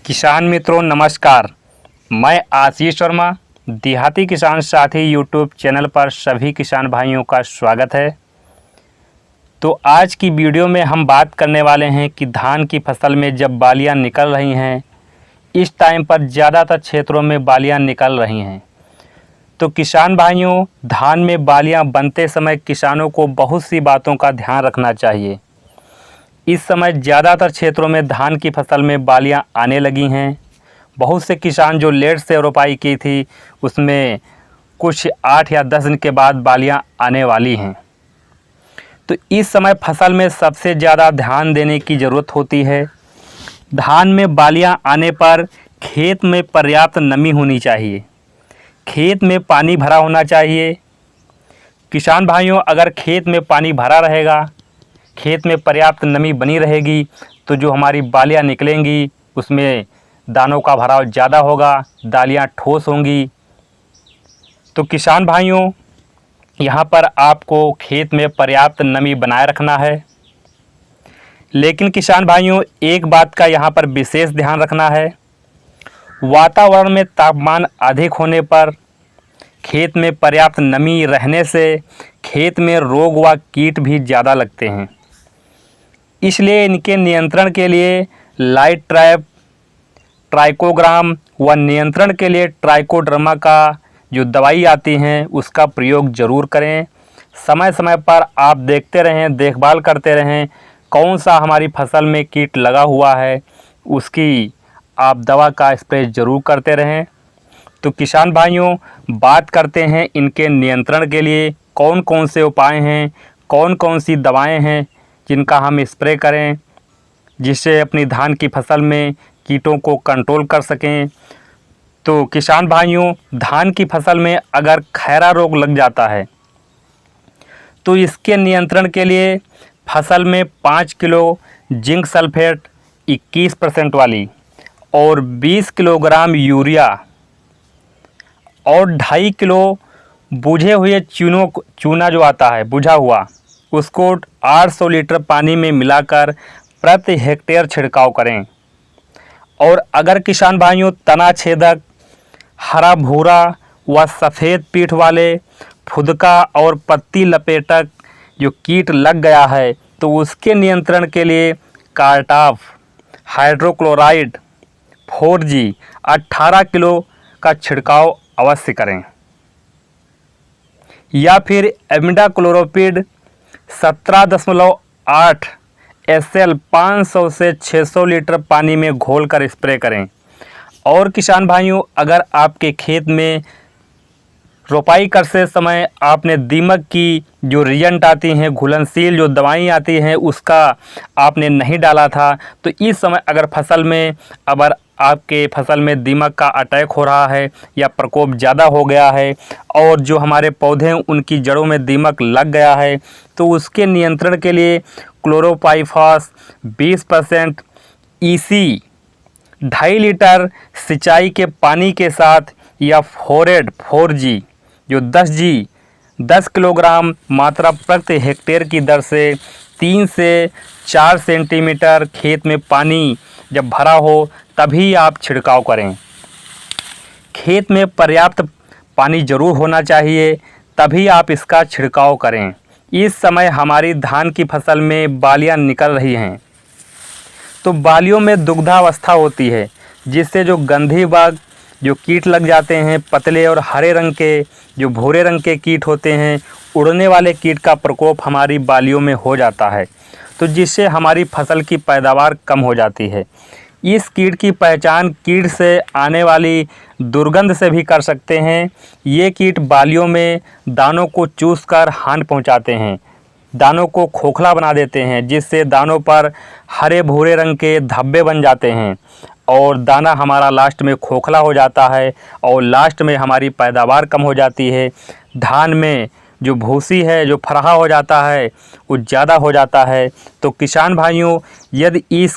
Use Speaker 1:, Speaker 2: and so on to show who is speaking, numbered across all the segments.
Speaker 1: किसान मित्रों नमस्कार। मैं आशीष वर्मा देहाती किसान साथी यूट्यूब चैनल पर सभी किसान भाइयों का स्वागत है। तो आज की वीडियो में हम बात करने वाले हैं कि धान की फसल में जब बालियां निकल रही हैं, इस टाइम पर ज़्यादातर क्षेत्रों में बालियां निकल रही हैं। तो किसान भाइयों, धान में बालियां बनते समय किसानों को बहुत सी बातों का ध्यान रखना चाहिए। इस समय ज़्यादातर क्षेत्रों में धान की फसल में बालियां आने लगी हैं। बहुत से किसान जो लेट से रोपाई की थी, उसमें कुछ 8 या 10 दिन के बाद बालियां आने वाली हैं। तो इस समय फसल में सबसे ज़्यादा ध्यान देने की ज़रूरत होती है। धान में बालियां आने पर खेत में पर्याप्त नमी होनी चाहिए, खेत में पानी भरा होना चाहिए। किसान भाइयों, अगर खेत में पानी भरा रहेगा, खेत में पर्याप्त नमी बनी रहेगी, तो जो हमारी बालियां निकलेंगी उसमें दानों का भराव ज़्यादा होगा, दालियां ठोस होंगी। तो किसान भाइयों, यहाँ पर आपको खेत में पर्याप्त नमी बनाए रखना है। लेकिन किसान भाइयों, एक बात का यहाँ पर विशेष ध्यान रखना है। वातावरण में तापमान अधिक होने पर, खेत में पर्याप्त नमी रहने से खेत में रोग व कीट भी ज़्यादा लगते हैं। इसलिए इनके नियंत्रण के लिए लाइट ट्रैप, ट्राइकोग्राम व नियंत्रण के लिए ट्राइकोडर्मा का जो दवाई आती हैं उसका प्रयोग ज़रूर करें। समय समय पर आप देखते रहें, देखभाल करते रहें, कौन सा हमारी फसल में कीट लगा हुआ है, उसकी आप दवा का स्प्रे ज़रूर करते रहें। तो किसान भाइयों, बात करते हैं इनके नियंत्रण के लिए कौन कौन से उपाय हैं, कौन कौन सी दवाएं हैं जिनका हम स्प्रे करें, जिससे अपनी धान की फसल में कीटों को कंट्रोल कर सकें। तो किसान भाइयों, धान की फसल में अगर खैरा रोग लग जाता है तो इसके नियंत्रण के लिए फसल में 5 किलो जिंक सल्फेट 21% वाली और 20 किलोग्राम यूरिया और 2.5 किलो बुझे हुए चूना जो आता है बुझा हुआ, उसको 800 लीटर पानी में मिलाकर प्रति हेक्टेयर छिड़काव करें। और अगर किसान भाइयों तना छेदक, हरा भूरा व सफ़ेद पीठ वाले, फुदका और पत्ती लपेटक जो कीट लग गया है, तो उसके नियंत्रण के लिए कार्टाफ हाइड्रोक्लोराइड 4G 18 किलो का छिड़काव अवश्य करें, या फिर इमिडाक्लोप्रिड 17.8 SL 500 से 600 लीटर पानी में घोलकर स्प्रे करें। और किसान भाइयों, अगर आपके खेत में रोपाई करते समय आपने दीमक की जो रिएजेंट आती हैं, घुलनशील जो दवाई आती हैं, उसका आपने नहीं डाला था, तो इस समय अगर फसल में आपके फसल में दीमक का अटैक हो रहा है या प्रकोप ज़्यादा हो गया है और जो हमारे पौधे हैं उनकी जड़ों में दीमक लग गया है, तो उसके नियंत्रण के लिए क्लोरोपाइफास 20% EC 2.5 लीटर सिंचाई के पानी के साथ, या फोरेट 4G जो 10 किलोग्राम मात्रा प्रति हेक्टेयर की दर से 3 से 4 सेंटीमीटर खेत में पानी जब भरा हो तभी आप छिड़काव करें। खेत में पर्याप्त पानी ज़रूर होना चाहिए, तभी आप इसका छिड़काव करें। इस समय हमारी धान की फसल में बालियां निकल रही हैं, तो बालियों में दुग्धावस्था होती है, जिससे जो गंधी बग जो कीट लग जाते हैं, पतले और हरे रंग के जो भूरे रंग के कीट होते हैं, उड़ने वाले कीट का प्रकोप हमारी बालियों में हो जाता है, तो जिससे हमारी फसल की पैदावार कम हो जाती है। इस कीट की पहचान कीट से आने वाली दुर्गंध से भी कर सकते हैं। ये कीट बालियों में दानों को चूसकर हानि पहुंचाते हैं, दानों को खोखला बना देते हैं, जिससे दानों पर हरे भूरे रंग के धब्बे बन जाते हैं और दाना हमारा लास्ट में खोखला हो जाता है और लास्ट में हमारी पैदावार कम हो जाती है। धान में जो भूसी है, जो फरहा हो जाता है, वो ज़्यादा हो जाता है। तो किसान भाइयों, यदि इस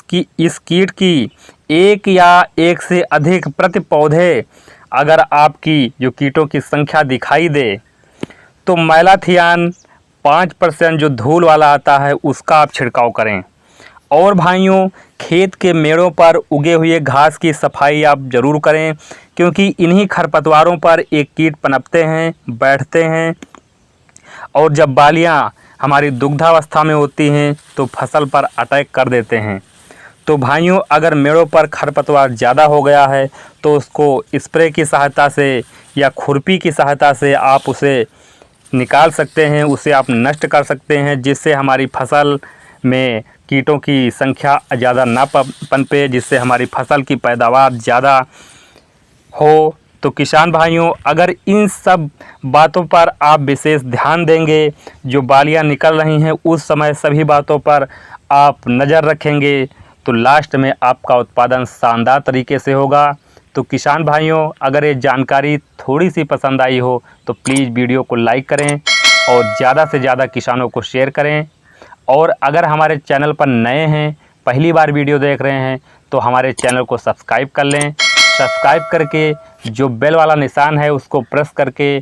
Speaker 1: कीट की एक या एक से अधिक प्रति पौधे अगर आपकी जो कीटों की संख्या दिखाई दे, तो मैलाथियान 5% जो धूल वाला आता है उसका आप छिड़काव करें। और भाइयों, खेत के मेड़ों पर उगे हुए घास की सफाई आप ज़रूर करें, क्योंकि इन्हीं खरपतवारों पर एक कीट पनपते हैं, बैठते हैं और जब बालियाँ हमारी दुग्धावस्था में होती हैं तो फसल पर अटैक कर देते हैं। तो भाइयों, अगर मेड़ों पर खरपतवार ज़्यादा हो गया है तो उसको स्प्रे की सहायता से या खुरपी की सहायता से आप उसे निकाल सकते हैं, उसे आप नष्ट कर सकते हैं, जिससे हमारी फसल में कीटों की संख्या ज़्यादा ना पनपे, जिससे हमारी फसल की पैदावार ज़्यादा हो। तो किसान भाइयों, अगर इन सब बातों पर आप विशेष ध्यान देंगे, जो बालियाँ निकल रही हैं उस समय सभी बातों पर आप नज़र रखेंगे, तो लास्ट में आपका उत्पादन शानदार तरीके से होगा। तो किसान भाइयों, अगर ये जानकारी थोड़ी सी पसंद आई हो तो प्लीज़ वीडियो को लाइक करें और ज़्यादा से ज़्यादा किसानों को शेयर करें। और अगर हमारे चैनल पर नए हैं, पहली बार वीडियो देख रहे हैं, तो हमारे चैनल को सब्सक्राइब कर लें। सब्सक्राइब करके जो बेल वाला निशान है उसको प्रेस करके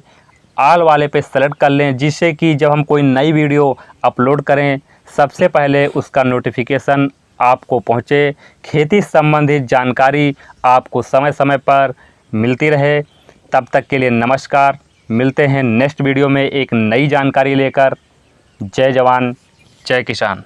Speaker 1: ऑल वाले पे सेलेक्ट कर लें, जिससे कि जब हम कोई नई वीडियो अपलोड करें सबसे पहले उसका नोटिफिकेशन आपको पहुँचे, खेती संबंधित जानकारी आपको समय समय पर मिलती रहे। तब तक के लिए नमस्कार, मिलते हैं नेक्स्ट वीडियो में एक नई जानकारी लेकर। जय जवान जय किसान।